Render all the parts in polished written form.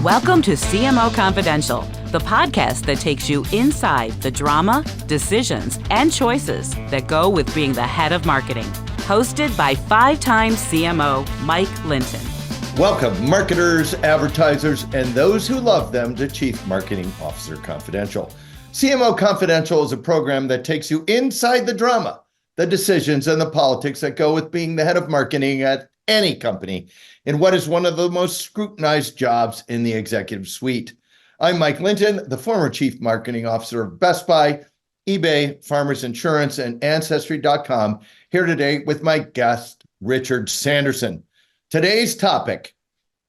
Welcome to CMO Confidential, the podcast that takes you inside the drama, decisions, and choices that go with being the head of marketing. Hosted by five-time CMO Mike Linton. Welcome, marketers, advertisers, and those who love them to Chief Marketing Officer Confidential. CMO Confidential is a program that takes you inside the drama, the decisions, and the politics that go with being the head of marketing at any company in what is one of the most scrutinized jobs in the executive suite. I'm Mike Linton, the former Chief Marketing Officer of Best Buy, eBay, Farmers Insurance, and Ancestry.com, here today with my guest, Richard Sanderson. Today's topic,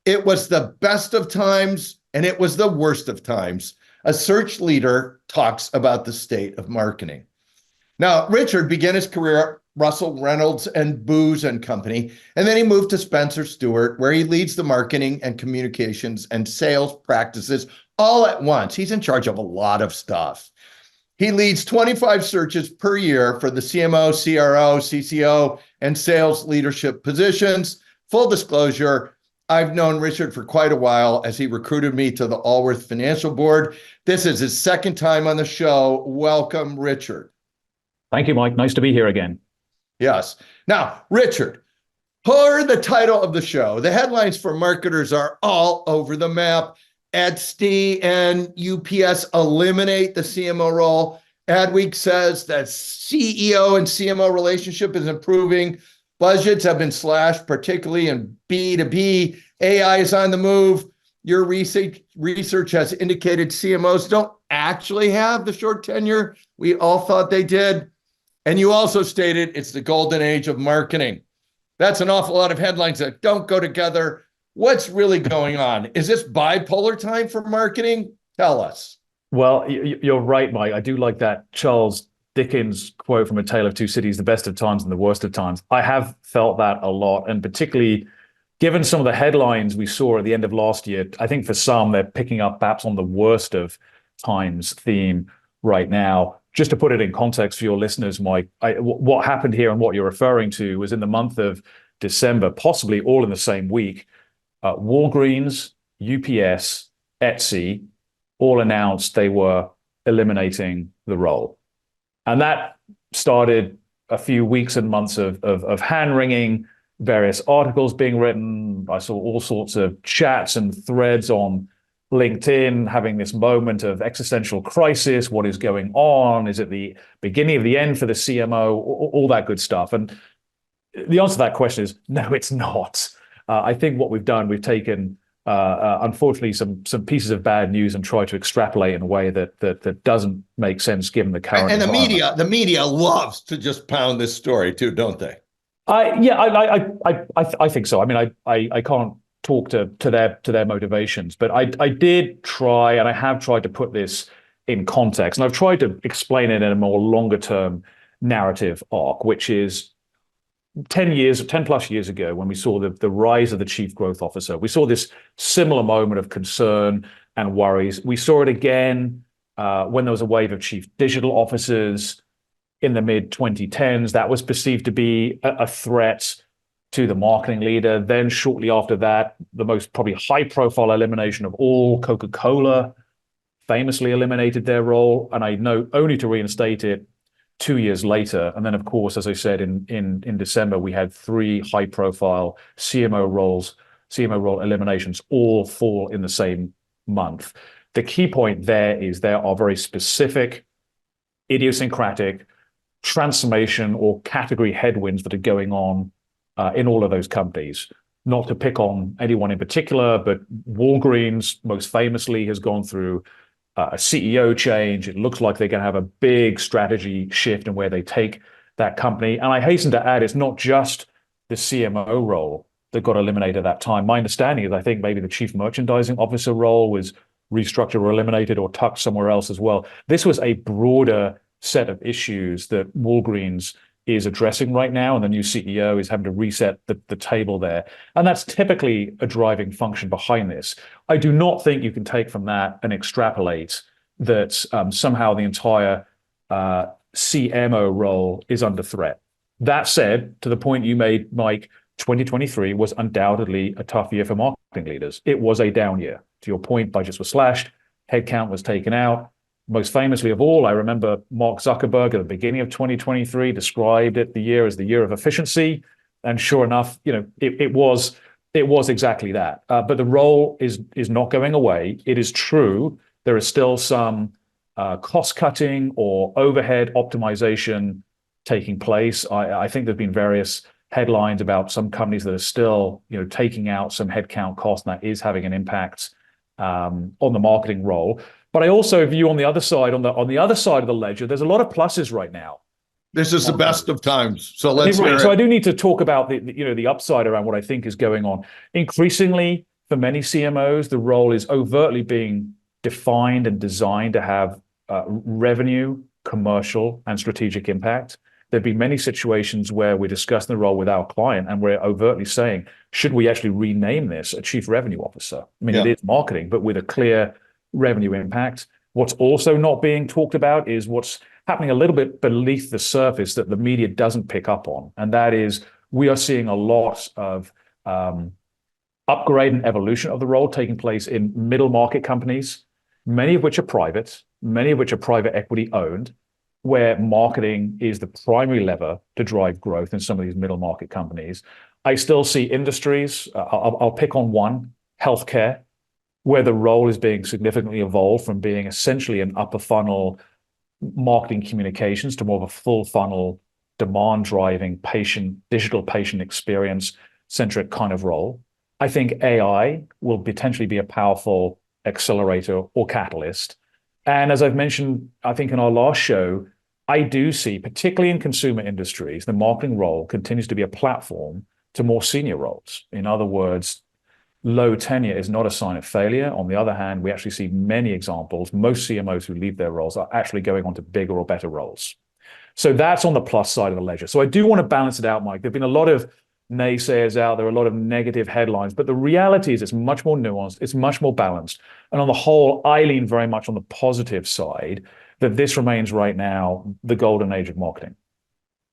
it was the best of times and it was the worst of times. A search leader talks about the state of marketing. Now, Richard began his career at Russell Reynolds and Booz and Company, and then he moved to Spencer Stuart, where he leads the marketing and communications and sales practices all at once. He's in charge of a lot of stuff. He leads 25 searches per year for the CMO, CRO, CCO, and sales leadership positions. Full disclosure, I've known Richard for quite a while as he recruited me to the Allworth Financial Board. This is his second time on the show. Welcome, Richard. Thank you, Mike. Nice to be here again. Yes. Now, Richard, per the title of the show, the headlines for marketers are all over the map. Etsy and UPS eliminate the CMO role. Adweek says that CEO and CMO relationship is improving. Budgets have been slashed, particularly in B2B. AI is on the move. Your research has indicated CMOs don't actually have the short tenure we all thought they did. And you also stated it's the golden age of marketing. That's an awful lot of headlines that don't go together. What's really going on? Is this bipolar time for marketing? Tell us. Well, you're right, Mike. I do like that Charles Dickens quote from A Tale of Two Cities, the best of times and the worst of times. I have felt that a lot. And particularly given some of the headlines we saw at the end of last year, I think for some, they're picking up perhaps on the worst of times theme right now. Just to put it in context for your listeners, Mike, what happened here and what you're referring to was in the month of December, possibly all in the same week, Walgreens, UPS, Etsy all announced they were eliminating the role. And that started a few weeks and months of hand-wringing, various articles being written. I saw all sorts of chats and threads on LinkedIn having this moment of existential crisis. What is going on? Is it the beginning of the end for the CMO? All that good stuff. And the answer to that question is no, it's not. I think what we've done, we've taken, unfortunately, some pieces of bad news and tried to extrapolate in a way that doesn't make sense given the current and environment. the media loves to just pound this story too, don't they? I think so. I mean, I can't talk to their motivations, but I did try, and I have tried to put this in context, and I've tried to explain it in a more longer term narrative arc, which is 10 plus years ago when we saw the rise of the chief growth officer. We saw this similar moment of concern and worries. We saw it again when there was a wave of chief digital officers in the mid 2010s. That was perceived to be a threat to the marketing leader. Then shortly after that, the most probably high profile elimination of all, Coca-Cola famously eliminated their role. And I know only to reinstate it 2 years later. And then of course, as I said, in December, we had three high profile CMO role eliminations, all fall in the same month. The key point there is there are very specific, idiosyncratic transformation or category headwinds that are going on in all of those companies. Not to pick on anyone in particular, but Walgreens most famously has gone through a CEO change. It looks like they're going to have a big strategy shift in where they take that company. And I hasten to add, it's not just the CMO role that got eliminated at that time. My understanding is I think maybe the chief merchandising officer role was restructured or eliminated or tucked somewhere else as well. This was a broader set of issues that Walgreens is addressing right now, and the new CEO is having to reset the table there. And that's typically a driving function behind this. I do not think you can take from that and extrapolate that somehow the entire CMO role is under threat. That said, to the point you made, Mike, 2023 was undoubtedly a tough year for marketing leaders. It was a down year. To your point, budgets were slashed, headcount was taken out. Most famously of all, I remember Mark Zuckerberg at the beginning of 2023 described the year as the year of efficiency. And sure enough, it was exactly that. But the role is not going away. It is true. There is still some cost cutting or overhead optimization taking place. I think there've been various headlines about some companies that are still, taking out some headcount cost, and that is having an impact on the marketing role. But I also view on the other side, on the other side of the ledger, there's a lot of pluses right now. This is the best of times. So let's hear it. So I do need to talk about the upside around what I think is going on. Increasingly, for many CMOs, the role is overtly being defined and designed to have revenue, commercial, and strategic impact. There've been many situations where we're discussing the role with our client and we're overtly saying, should we actually rename this a chief revenue officer? I mean, It is marketing, but with a clear revenue impact. What's also not being talked about is what's happening a little bit beneath the surface that the media doesn't pick up on. And that is, we are seeing a lot of upgrade and evolution of the role taking place in middle market companies, many of which are private, many of which are private equity owned, where marketing is the primary lever to drive growth in some of these middle market companies. I still see industries, I'll pick on one, healthcare, where the role is being significantly evolved from being essentially an upper funnel marketing communications to more of a full funnel demand driving digital patient experience centric kind of role. I think AI will potentially be a powerful accelerator or catalyst. And as I've mentioned, I think in our last show, I do see, particularly in consumer industries, the marketing role continues to be a platform to more senior roles. In other words, low tenure is not a sign of failure. On the other hand, we actually see many examples. Most CMOs who leave their roles are actually going on to bigger or better roles. So that's on the plus side of the ledger. So I do want to balance it out, Mike. There've been a lot of naysayers out there, a lot of negative headlines, but the reality is it's much more nuanced, it's much more balanced. And on the whole, I lean very much on the positive side that this remains right now the golden age of marketing.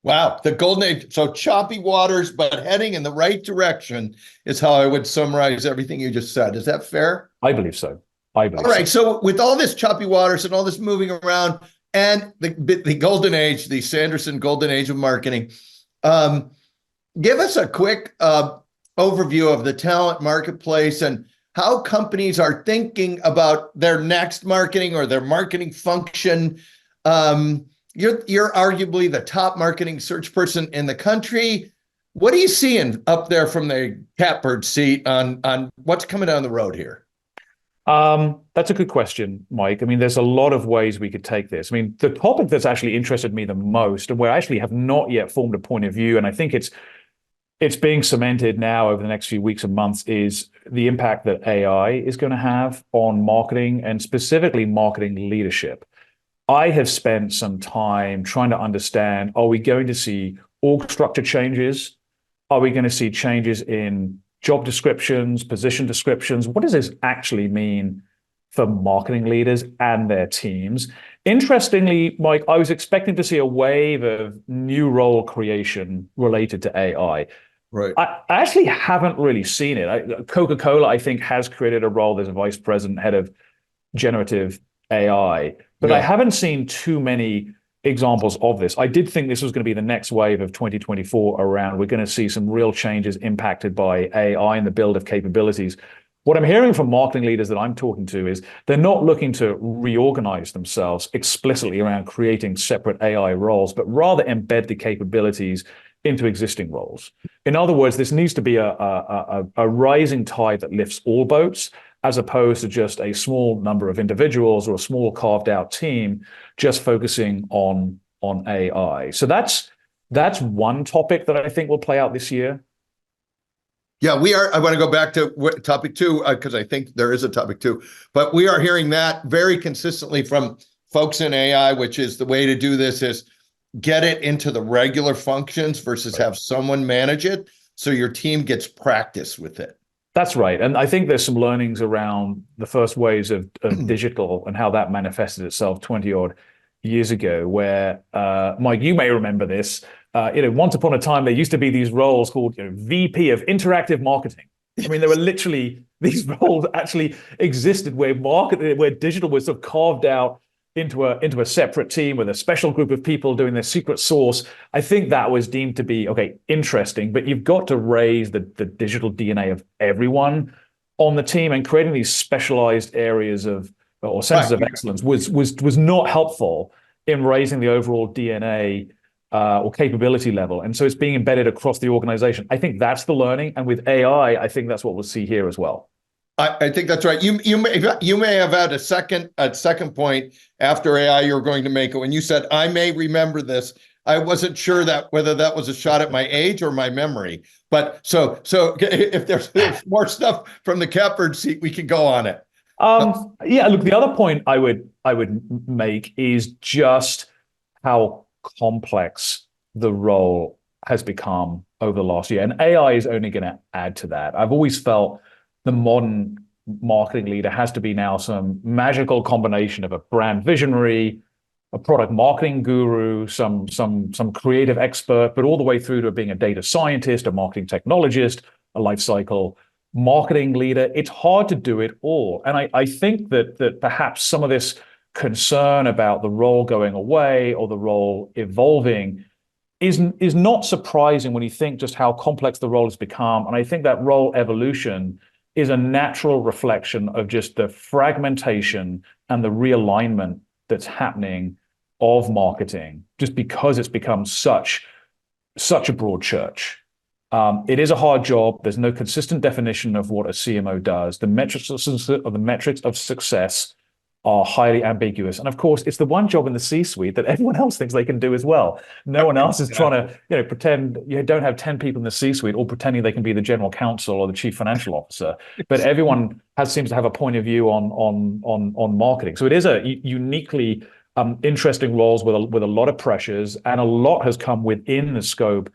Wow, the golden age. So choppy waters, but heading in the right direction is how I would summarize everything you just said. Is that fair? I believe so. All right. So with all this choppy waters and all this moving around and the golden age, the Sanderson golden age of marketing, give us a quick overview of the talent marketplace and how companies are thinking about their next marketing or their marketing function. You're arguably the top marketing search person in the country. What are you seeing up there from the catbird seat on what's coming down the road here? That's a good question, Mike. I mean, there's a lot of ways we could take this. I mean, the topic that's actually interested me the most, and where I actually have not yet formed a point of view, and I think it's being cemented now over the next few weeks and months, is the impact that AI is going to have on marketing and specifically marketing leadership. I have spent some time trying to understand, are we going to see org structure changes? Are we going to see changes in job descriptions, position descriptions? What does this actually mean for marketing leaders and their teams? Interestingly, Mike, I was expecting to see a wave of new role creation related to AI. Right. I actually haven't really seen it. Coca-Cola, I think, has created a role. There's a vice president, head of generative AI. But I haven't seen too many examples of this. I did think this was going to be the next wave of 2024 around. We're going to see some real changes impacted by AI and the build of capabilities. What I'm hearing from marketing leaders that I'm talking to is they're not looking to reorganize themselves explicitly around creating separate AI roles, but rather embed the capabilities into existing roles. In other words, this needs to be a rising tide that lifts all boats, as opposed to just a small number of individuals or a small carved out team just focusing on AI. So that's one topic that I think will play out this year. Yeah, I want to go back to topic two, because I think there is a topic two, but we are hearing that very consistently from folks in AI, which is the way to do this is get it into the regular functions versus have someone manage it so your team gets practice with it. That's right. And I think there's some learnings around the first waves of digital and how that manifested itself 20 odd years ago, where, Mike, you may remember this, once upon a time, there used to be these roles called VP of interactive marketing. I mean, there were literally these roles actually existed where digital was sort of carved out into a separate team with a special group of people doing their secret sauce. I think that was deemed to be okay, interesting, but you've got to raise the digital DNA of everyone on the team, and creating these specialized areas of or centers of excellence was not helpful in raising the overall DNA or capability level. And so it's being embedded across the organization. I think that's the learning. And with AI, I think that's what we'll see here as well. I think that's right. You may have had a second point after AI you're going to make it when you said, I may remember this. I wasn't sure that whether that was a shot at my age or my memory. But so if there's more stuff from the catbird seat, we can go on it. Yeah, look, the other point I would make is just how complex the role has become over the last year. And AI is only going to add to that. I've always felt the modern marketing leader has to be now some magical combination of a brand visionary, a product marketing guru, some creative expert, but all the way through to being a data scientist, a marketing technologist, a life cycle marketing leader. It's hard to do it all. And I think that perhaps some of this concern about the role going away or the role evolving is not surprising when you think just how complex the role has become. And I think that role evolution is a natural reflection of just the fragmentation and the realignment that's happening of marketing, just because it's become such a broad church. It is a hard job. There's no consistent definition of what a CMO does. The metrics of success are highly ambiguous. And of course, it's the one job in the C-suite that everyone else thinks they can do as well. No one else is trying to, pretend you don't have 10 people in the C-suite all pretending they can be the general counsel or the chief financial officer. But everyone seems to have a point of view on marketing. So it is a uniquely interesting roles with a lot of pressures, and a lot has come within the scope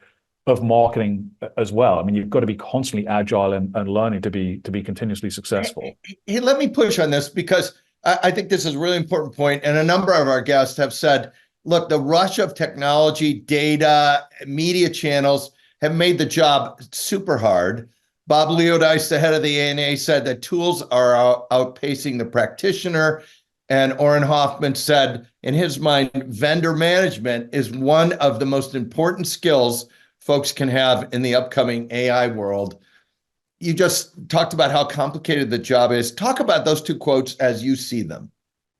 of marketing as well. I mean, you've got to be constantly agile and learning to be continuously successful. Hey, let me push on this because I think this is a really important point. And a number of our guests have said, look, the rush of technology, data, media channels have made the job super hard. Bob Leodice, the head of the ANA, said that tools are outpacing the practitioner. And Oren Hoffman said, in his mind, vendor management is one of the most important skills folks can have in the upcoming AI world. You just talked about how complicated the job is. Talk about those two quotes as you see them.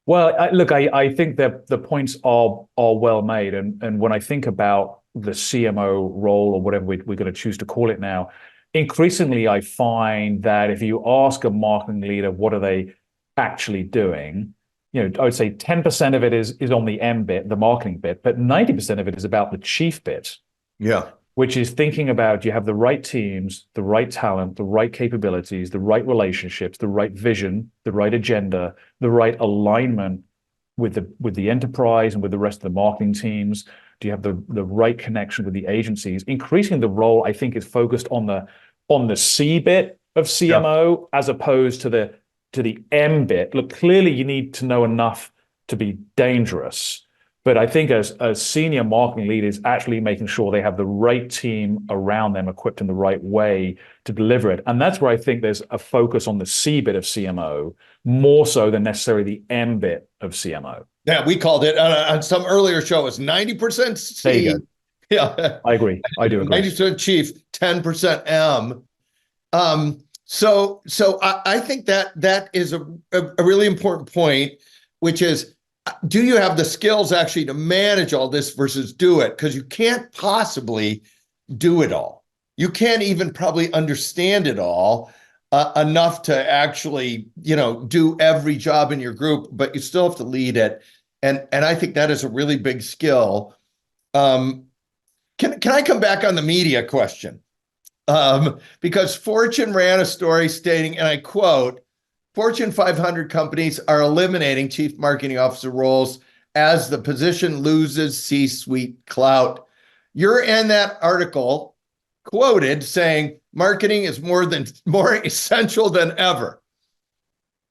Well, I think that the points are well made. And when I think about the CMO role, or whatever we're going to choose to call it now, increasingly I find that if you ask a marketing leader, what are they actually doing? I would say 10% of it is on the M bit, the marketing bit, but 90% of it is about the chief bit. Yeah. Which is thinking about, you have the right teams, the right talent, the right capabilities, the right relationships, the right vision, the right agenda, the right alignment with the enterprise and with the rest of the marketing teams? Do you have the right connection with the agencies? Increasingly, the role, I think, is focused on the C bit of CMO as opposed to the M bit. Look, clearly you need to know enough to be dangerous. But I think as a senior marketing leader is actually making sure they have the right team around them equipped in the right way to deliver it. And that's where I think there's a focus on the C bit of CMO more so than necessarily the M bit of CMO. Yeah, we called it on some earlier show, it's 90% C. There you go. Yeah, I agree. I do agree. 90% chief, 10% M. So I think that is a really important point, which is, do you have the skills actually to manage all this versus do it? Because you can't possibly do it all. You can't even probably understand it all enough to actually, do every job in your group, but you still have to lead it. And I think that is a really big skill. Can I come back on the media question? Because Fortune ran a story stating, and I quote, Fortune 500 companies are eliminating chief marketing officer roles as the position loses C-suite clout. You're in that article quoted saying marketing is more essential than ever.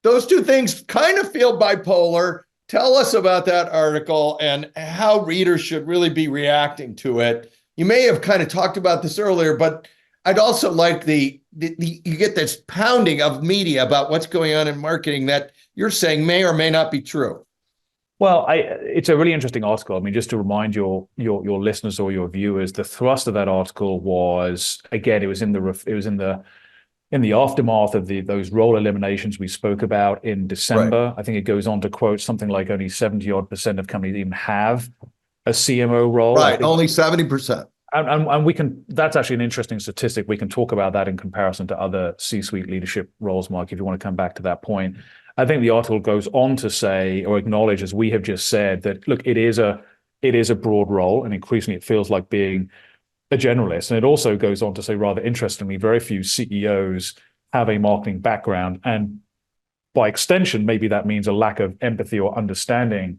Those two things kind of feel bipolar. Tell us about that article and how readers should really be reacting to it. You may have kind of talked about this earlier, but I'd also like the you get this pounding of media about what's going on in marketing that you're saying may or may not be true. Well, it's a really interesting article. I mean, just to remind your listeners or your viewers, the thrust of that article was, again, it was in the aftermath of those role eliminations we spoke about in December. Right. I think it goes on to quote something like only 70% of companies even have a CMO role. Right, only 70%. And we can, that's actually an interesting statistic. We can talk about that in comparison to other C-suite leadership roles, Mark, if you want to come back to that point. I think the article goes on to say or acknowledge, as we have just said, that look, it is a broad role, and increasingly it feels like being a generalist. And it also goes on to say, rather interestingly, very few CEOs have a marketing background, and by extension, maybe that means a lack of empathy or understanding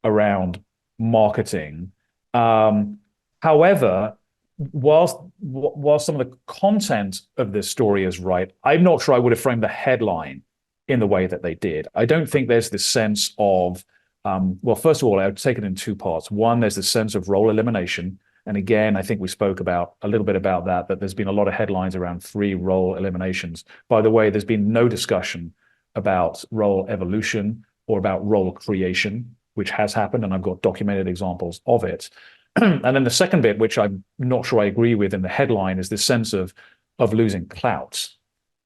around marketing. However, while some of the content of this story is right, I'm not sure I would have framed the headline in the way that they did. I don't think there's this sense of, well, first of all, I would take it in two parts. One, there's this sense of role elimination. And again, I think we spoke about a little bit about that there's been a lot of headlines around 3 role eliminations. By the way, there's been no discussion about role evolution or about role creation, which has happened, and I've got documented examples of it. And then the second bit, which I'm not sure I agree with in the headline, is this sense of losing clout.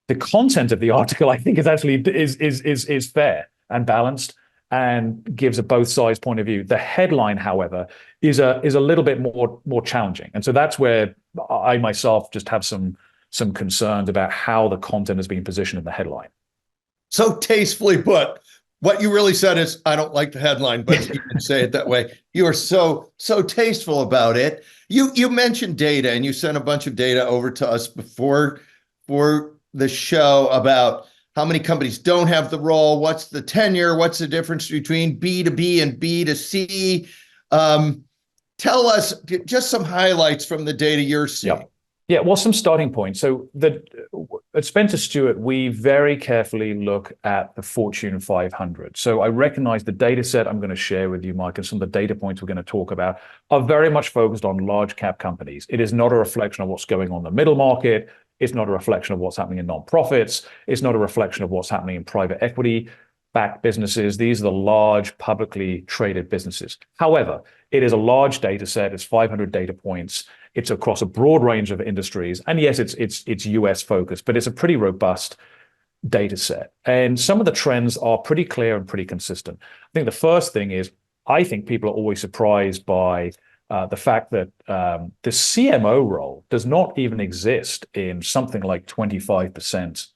The content of the article, I think, is actually is fair and balanced and gives a both sides point of view. The headline, however, is a little bit more challenging, and so that's where I myself just have some concerns about how the content is being positioned in the headline. So tastefully put. What you really said is, I don't like the headline, but you can say it that way. You are so tasteful about it. You mentioned data, and you sent a bunch of data over to us before for the show about how many companies don't have the role, what's the tenure, what's the difference between B2B and B2C. Tell us just some highlights from the data you're seeing. Yeah, well, some starting points. So at Spencer Stuart, we very carefully look at the Fortune 500. So I recognize the data set I'm going to share with you, Mike, and some of the data points we're going to talk about are very much focused on large cap companies. It is not a reflection of what's going on in the middle market. It's not a reflection of what's happening in nonprofits. It's not a reflection of what's happening in private equity-backed businesses. These are the large publicly traded businesses. However, it is a large data set. It's 500 data points. It's across a broad range of industries. And yes, it's US focused, but it's a pretty robust data set. And some of the trends are pretty clear and pretty consistent. I think the first thing is, I think people are always surprised by the fact that the CMO role does not even exist in something like 25%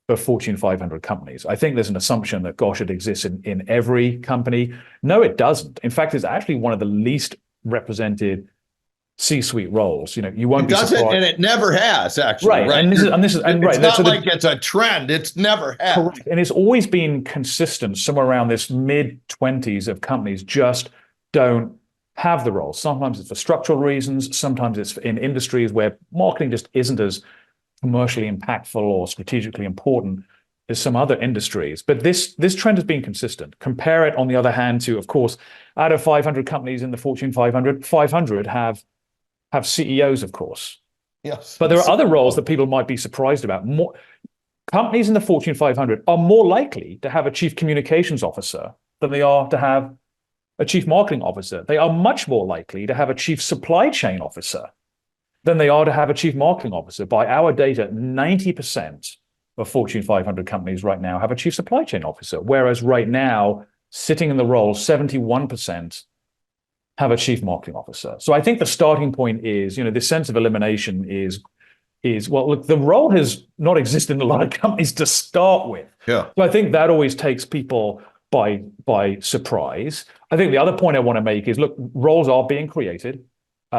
of Fortune 500 companies. I think there's an assumption that, gosh, it exists in every company. No, it doesn't. In fact, it's actually one of the least represented C-suite roles. You won't be surprised. And it never has, actually. Right. And this is it's not like it's a trend. It's never has. Correct. And it's always been consistent. Somewhere around this mid-20s of companies just don't have the role. Sometimes it's for structural reasons. Sometimes it's in industries where marketing just isn't as commercially impactful or strategically important as some other industries. But this trend has been consistent. Compare it, on the other hand, to, of course, out of 500 companies in the Fortune 500, 500 have CEOs, of course. Yes. But there are other roles that people might be surprised about. More companies in the Fortune 500 are more likely to have a chief communications officer than they are to have a chief marketing officer. They are much more likely to have a chief supply chain officer than they are to have a chief marketing officer. By our data, 90% of Fortune 500 companies right now have a chief supply chain officer, whereas right now, sitting in the role, 71% have a chief marketing officer. So I think the starting point is, this sense of elimination is well, look, the role has not existed in a lot of companies to start with. Yeah. So I think that always takes people by surprise. I think the other point I want to make is, look, roles are being created.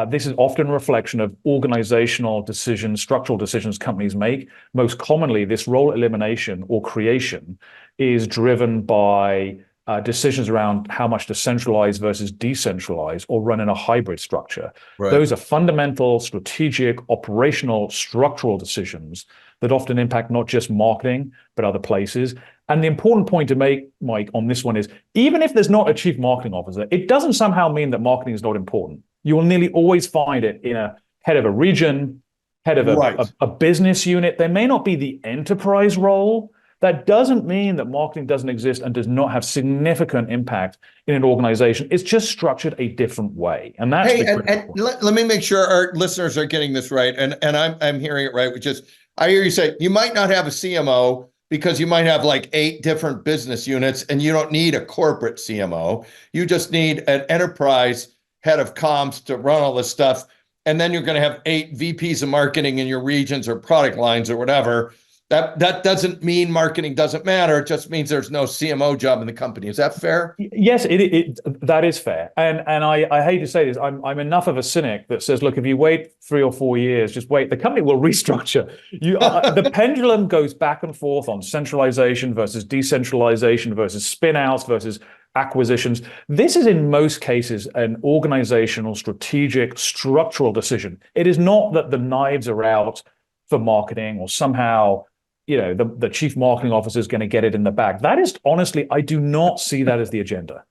This is often a reflection of organizational decisions, structural decisions companies make. Most commonly, this role elimination or creation is driven by decisions around how much to centralize versus decentralize or run in a hybrid structure. Right. Those are fundamental, strategic, operational, structural decisions that often impact not just marketing, but other places. And the important point to make, Mike, on this one is, even if there's not a chief marketing officer, it doesn't somehow mean that marketing is not important. You will nearly always find it in a head of a region, head of Right. a business unit. They may not be the enterprise role. That doesn't mean that marketing doesn't exist and does not have significant impact in an organization. It's just structured a different way. And that's Hey, the and, critical point. let me make sure our listeners are getting this right. And I'm hearing it right, which is I hear you say you might not have a CMO because you might have like 8 different business units and you don't need a corporate CMO. You just need an enterprise head of comms to run all this stuff. And then you're going to have 8 VPs of marketing in your regions or product lines or whatever. That doesn't mean marketing doesn't matter. It just means there's no CMO job in the company. Is that fair? Yes, that is fair. And I hate to say this, I'm enough of a cynic that says, look, if you wait 3 or 4 years, just wait. The company will restructure. The pendulum goes back and forth on centralization versus decentralization versus spin outs versus acquisitions. This is in most cases an organizational, strategic, structural decision. It is not that the knives are out for marketing or somehow the chief marketing officer is going to get it in the bag. That is honestly, I do not see that as the agenda.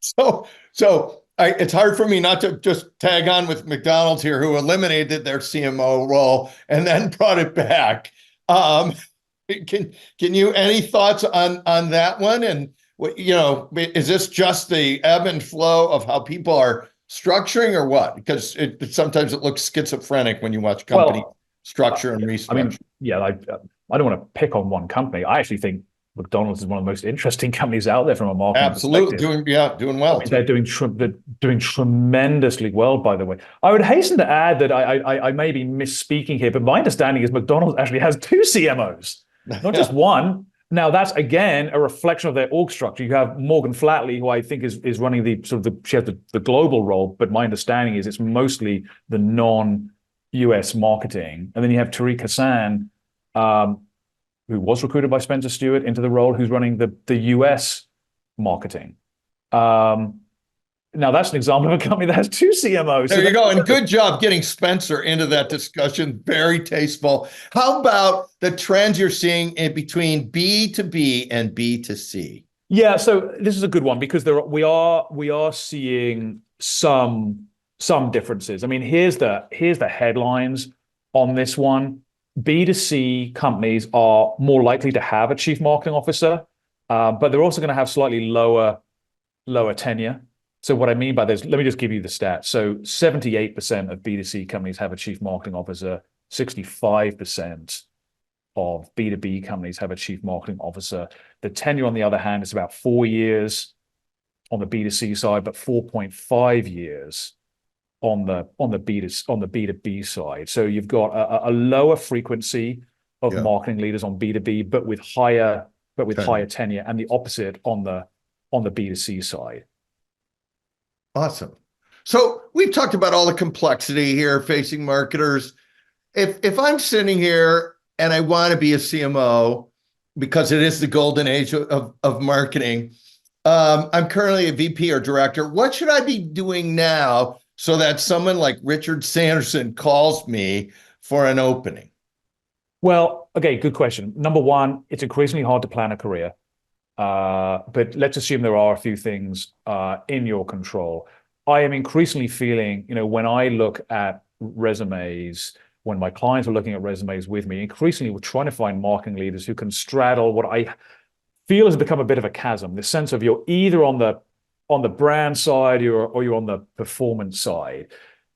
So it's hard for me not to just tag on with McDonald's here, who eliminated their CMO role and then brought it back. Can you any thoughts on that one? And is this just the ebb and flow of how people are structuring, or what? Because sometimes it looks schizophrenic when you watch company structure and restructure. I mean, yeah, I don't want to pick on one company. I actually think McDonald's is one of the most interesting companies out there from a marketing perspective. Doing well. They're doing tremendously well, by the way. I would hasten to add that I may be misspeaking here, but my understanding is McDonald's actually has 2 CMOs, not just one. Now that's again a reflection of their org structure. You have Morgan Flatley, who I think is running she has the global role, but my understanding is it's mostly the non-US marketing. And then you have Tariq Hassan, who was recruited by Spencer Stuart into the role, who's running the US marketing. Now that's an example of a company that has 2 CMOs. There you go. And good job getting Spencer into that discussion. Very tasteful. How about the trends you're seeing in between B2B and B2C? Yeah, so this is a good one because we are seeing some differences. I mean, here's the headlines on this one. B2C companies are more likely to have a chief marketing officer, but they're also going to have slightly lower tenure. So what I mean by this, let me just give you the stats. So 78% of B2C companies have a chief marketing officer. 65% of B2B companies have a chief marketing officer. The tenure, on the other hand, is about 4 years on the B2C side, but 4.5 years on the B2B side. So you've got a lower frequency of marketing leaders on B2B, but with higher tenure, and the opposite on the B2C side. Awesome. So we've talked about all the complexity here facing marketers. If I'm sitting here and I want to be a CMO because it is the golden age of marketing, I'm currently a VP or director. What should I be doing now so that someone like Richard Sanderson calls me for an opening? Well, okay, good question. Number one, it's increasingly hard to plan a career. But let's assume there are a few things in your control. I am increasingly feeling, when I look at resumes, when my clients are looking at resumes with me, increasingly we're trying to find marketing leaders who can straddle what I feel has become a bit of a chasm, the sense of you're either on the brand side or you're on the performance side.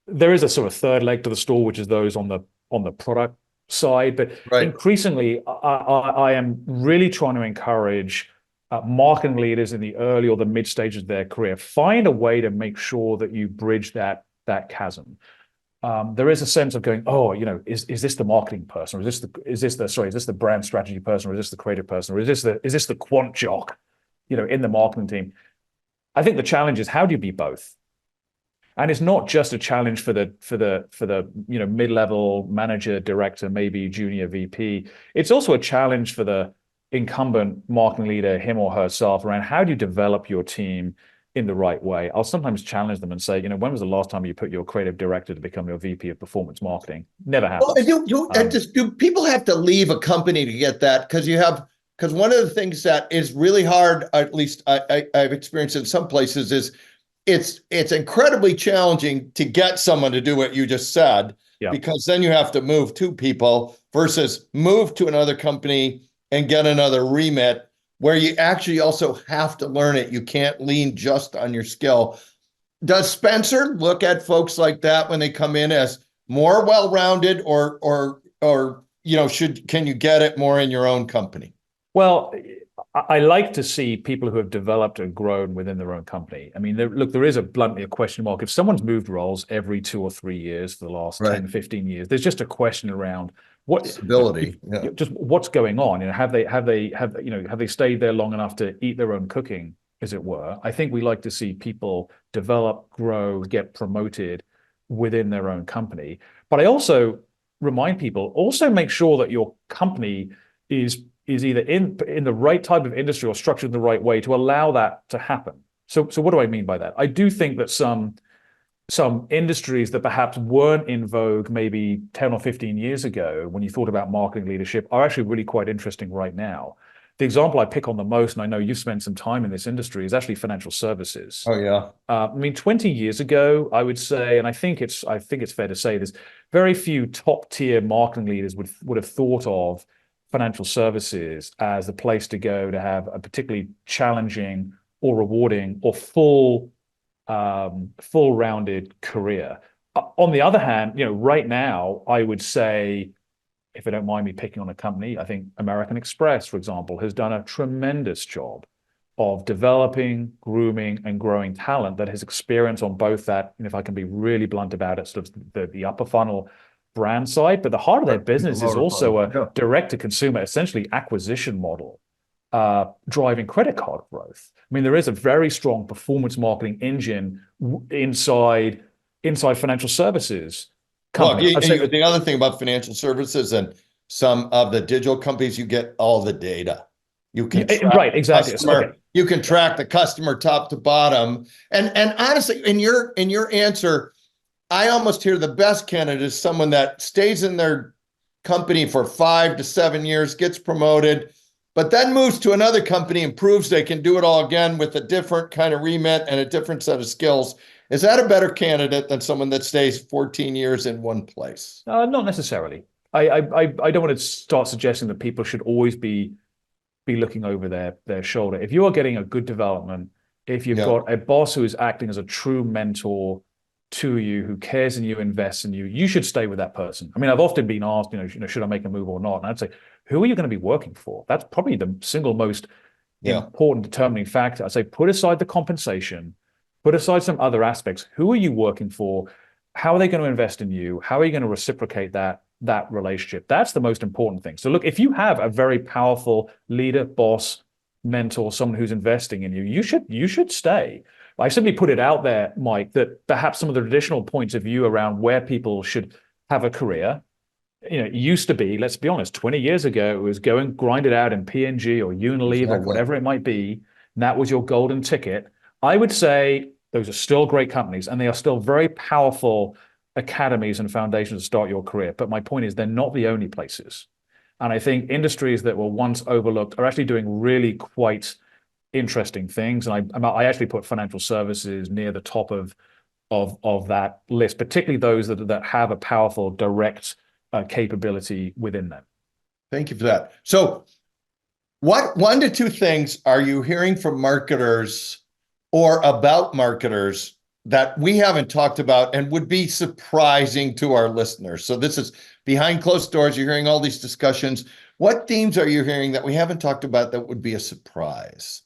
There is a sort of third leg to the stool, which is those on the product side. But increasingly, I am really trying to encourage marketing leaders in the early or the mid stages of their career. Find a way to make sure that you bridge that chasm. There is a sense of going, is this the marketing person, or is this the brand strategy person, or is this the creative person, or is this the quant jock, in the marketing team? I think the challenge is, how do you be both? And it's not just a challenge for the mid-level manager, director, maybe junior VP. It's also a challenge for the incumbent marketing leader, him or herself, around how do you develop your team in the right way. I'll sometimes challenge them and say, when was the last time you put your creative director to become your VP of performance marketing? Never happened. Well, do people have to leave a company to get that? Because one of the things that is really hard, at least I've experienced in some places, is it's incredibly challenging to get someone to do what you just said. Yeah. because then you have to move two people versus move to another company and get another remit where you actually also have to learn it. You can't lean just on your skill. Does Spencer look at folks like that when they come in as more well-rounded, or can you get it more in your own company? Well, I like to see people who have developed and grown within their own company. I mean, there is bluntly a question mark. If someone's moved roles every 2 or 3 years for the last 10, 15 years, there's just a question around what stability, just what's going on. Have they stayed there long enough to eat their own cooking, as it were? I think we like to see people develop, grow, get promoted within their own company. But I also remind people, also make sure that your company is either in the right type of industry or structured in the right way to allow that to happen. So what do I mean by that? I do think that some industries that perhaps weren't in vogue maybe 10 or 15 years ago when you thought about marketing leadership are actually really quite interesting right now. The example I pick on the most, and I know you've spent some time in this industry, is actually financial services. Oh yeah. I mean, 20 years ago, I would say, and I think it's fair to say, there's very few top tier marketing leaders would have thought of financial services as the place to go to have a particularly challenging or rewarding or full-rounded career. On the other hand, right now, I would say, if I don't mind me picking on a company, I think American Express, for example, has done a tremendous job of developing, grooming, and growing talent that has experience on both that, and if I can be really blunt about it, sort of the upper funnel brand side, but the heart of their business is also a direct-to-consumer, essentially acquisition model, driving credit card growth. I mean, there is a very strong performance marketing engine inside financial services. Well, the other thing about financial services and some of the digital companies, you get all the data. You can track exactly. Customer, you can track the customer top to bottom. And honestly, in your answer, I almost hear the best candidate is someone that stays in their company for 5 to 7 years, gets promoted, but then moves to another company and proves they can do it all again with a different kind of remit and a different set of skills. Is that a better candidate than someone that stays 14 years in one place? Not necessarily. I don't want to start suggesting that people should always be looking over their shoulder. If you are getting a good development, if you've got a boss who is acting as a true mentor to you, who cares in you, invests in you, you should stay with that person. I mean, I've often been asked, should I make a move or not? And I'd say, who are you going to be working for? That's probably the single most important determining factor. I'd say, put aside the compensation, put aside some other aspects. Who are you working for? How are they going to invest in you? How are you going to reciprocate that relationship? That's the most important thing. So look, if you have a very powerful leader, boss, mentor, someone who's investing in you, you should stay. I simply put it out there, Mike, that perhaps some of the traditional points of view around where people should have a career, it used to be, let's be honest, 20 years ago, it was go and grind it out in P&G or Unilever or whatever it might be. And that was your golden ticket. I would say those are still great companies and they are still very powerful academies and foundations to start your career. But my point is they're not the only places. And I think industries that were once overlooked are actually doing really quite interesting things. And I actually put financial services near the top of that list, particularly those that have a powerful direct capability within them. Thank you for that. So what 1 to 2 things are you hearing from marketers or about marketers that we haven't talked about and would be surprising to our listeners? So this is behind closed doors. You're hearing all these discussions. What themes are you hearing that we haven't talked about that would be a surprise?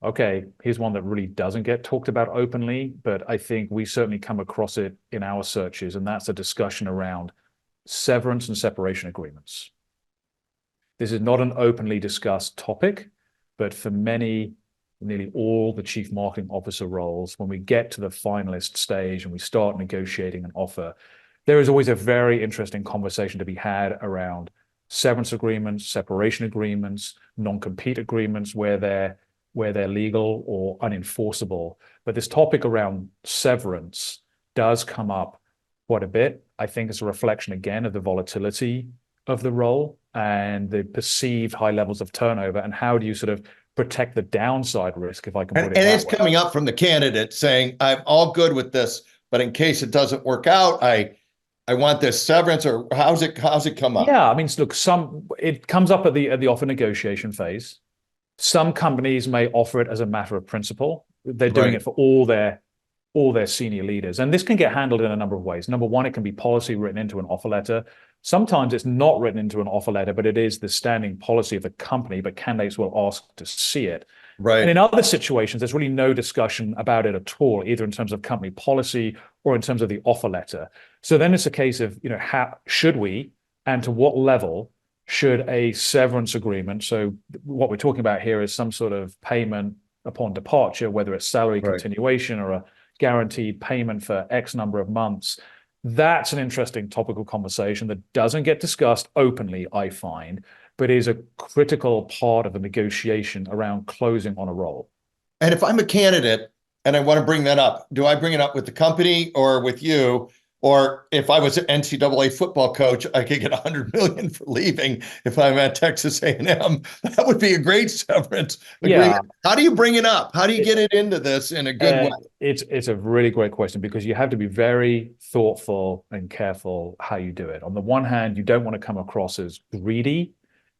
Okay, here's one that really doesn't get talked about openly, but I think we certainly come across it in our searches, and that's a discussion around severance and separation agreements. This is not an openly discussed topic, but for nearly all the chief marketing officer roles, when we get to the finalist stage and we start negotiating an offer, there is always a very interesting conversation to be had around severance agreements, separation agreements, non-compete agreements where they're legal or unenforceable. But this topic around severance does come up quite a bit. I think it's a reflection, again, of the volatility of the role and the perceived high levels of turnover, and how do you sort of protect the downside risk, if I can put it that way. And it's coming up from the candidate saying, I'm all good with this, but in case it doesn't work out, I I want this severance, or how's it come up? Yeah, I mean, look, it comes up at the offer negotiation phase. Some companies may offer it as a matter of principle. They're doing it for all their senior leaders. And this can get handled in a number of ways. Number one, it can be policy written into an offer letter. Sometimes it's not written into an offer letter, but it is the standing policy of the company, but candidates will ask to see it. Right. And in other situations, there's really no discussion about it at all, either in terms of company policy or in terms of the offer letter. So then it's a case of, how should we, and to what level should a severance agreement, so what we're talking about here is some sort of payment upon departure, whether it's salary continuation or a guaranteed payment for X number of months. That's an interesting topical conversation that doesn't get discussed openly, I find, but is a critical part of the negotiation around closing on a role. And if I'm a candidate and I want to bring that up, do I bring it up with the company or with you? Or if I was an NCAA football coach, I could get $100 million for leaving if I'm at Texas A&M. That would be a great severance agreement. Yeah. How do you bring it up? How do you get it into this in a good way? It's a really great question, because you have to be very thoughtful and careful how you do it. On the one hand, you don't want to come across as greedy.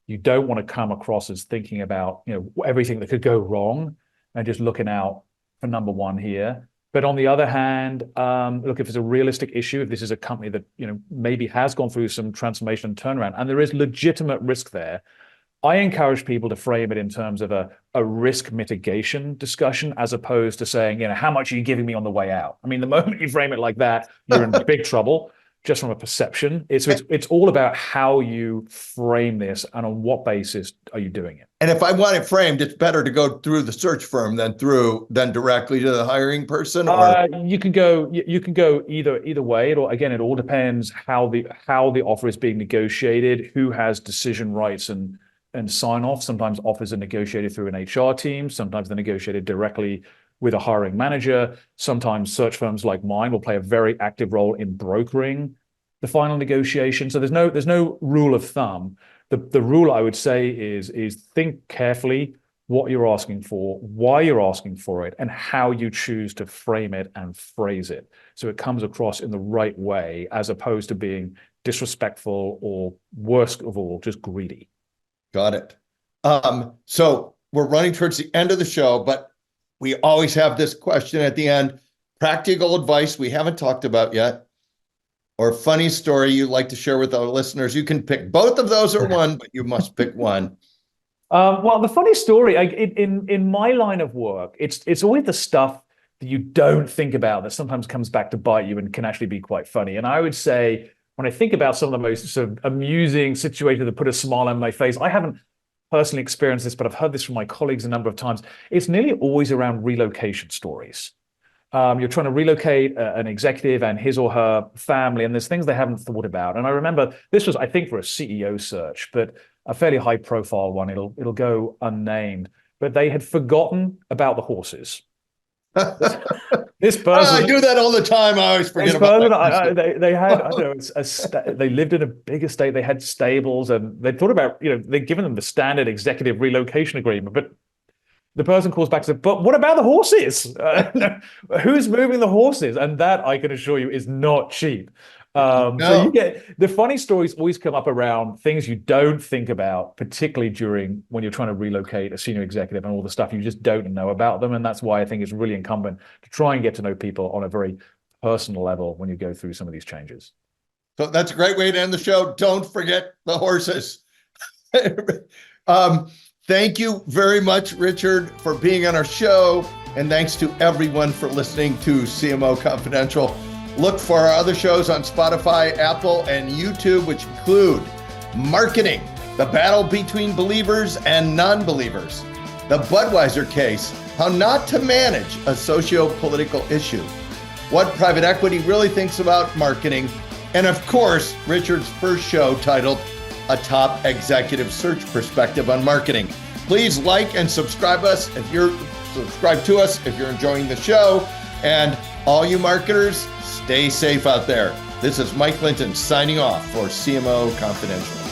You don't want to come across as thinking about everything that could go wrong and just looking out for number one here. But on the other hand, look, if it's a realistic issue, if this is a company that maybe has gone through some transformation and turnaround, and there is legitimate risk there, I encourage people to frame it in terms of a risk mitigation discussion, as opposed to saying, how much are you giving me on the way out? I mean, the moment you frame it like that, you're in big trouble. Just from a perception. It's all about how you frame this and on what basis are you doing it. And if I want it framed, it's better to go through the search firm than directly to the hiring person. Or you can go either way. It all depends how the offer is being negotiated, who has decision rights and sign off. Sometimes offers are negotiated through an HR team. Sometimes they're negotiated directly with a hiring manager. Sometimes search firms like mine will play a very active role in brokering the final negotiation. So there's no rule of thumb. The rule I would say is think carefully what you're asking for, why you're asking for it, and how you choose to frame it and phrase it, so it comes across in the right way, as opposed to being disrespectful or, worst of all, just greedy. Got it. So we're running towards the end of the show, but we always have this question at the end: practical advice we haven't talked about yet, or funny story you'd like to share with our listeners. You can pick both of those or one, but you must pick one. Well, the funny story, in my line of work, it's always the stuff that you don't think about that sometimes comes back to bite you and can actually be quite funny. And I would say, when I think about some of the most sort of amusing situations that put a smile on my face, I haven't personally experienced this, but I've heard this from my colleagues a number of times. It's nearly always around relocation stories. You're trying to relocate an executive and his or her family, and there's things they haven't thought about. And I remember this was, I think, for a CEO search, but a fairly high profile one. It'll go unnamed, but they had forgotten about the horses. This person, I do that all the time. I always forget about that. They had, I don't know, they lived in a big estate. They had stables, and they thought about, they'd given them the standard executive relocation agreement, but the person calls back and says, but what about the horses? Who's moving the horses? And that, I can assure you, is not cheap. No. So you get the funny stories always come up around things you don't think about, particularly when you're trying to relocate a senior executive and all the stuff you just don't know about them. And that's why I think it's really incumbent to try and get to know people on a very personal level when you go through some of these changes. So that's a great way to end the show. Don't forget the horses. Thank you very much, Richard, for being on our show. And thanks to everyone for listening to CMO Confidential. Look for our other shows on Spotify, Apple, and YouTube, which include Marketing, the battle between believers and non-believers, the Budweiser case, how not to manage a socio-political issue, what private equity really thinks about marketing, and of course, Richard's first show titled A Top Executive Search Perspective on Marketing. Please like and subscribe to us if you're enjoying the show. And all you marketers, stay safe out there. This is Mike Linton signing off for CMO Confidential.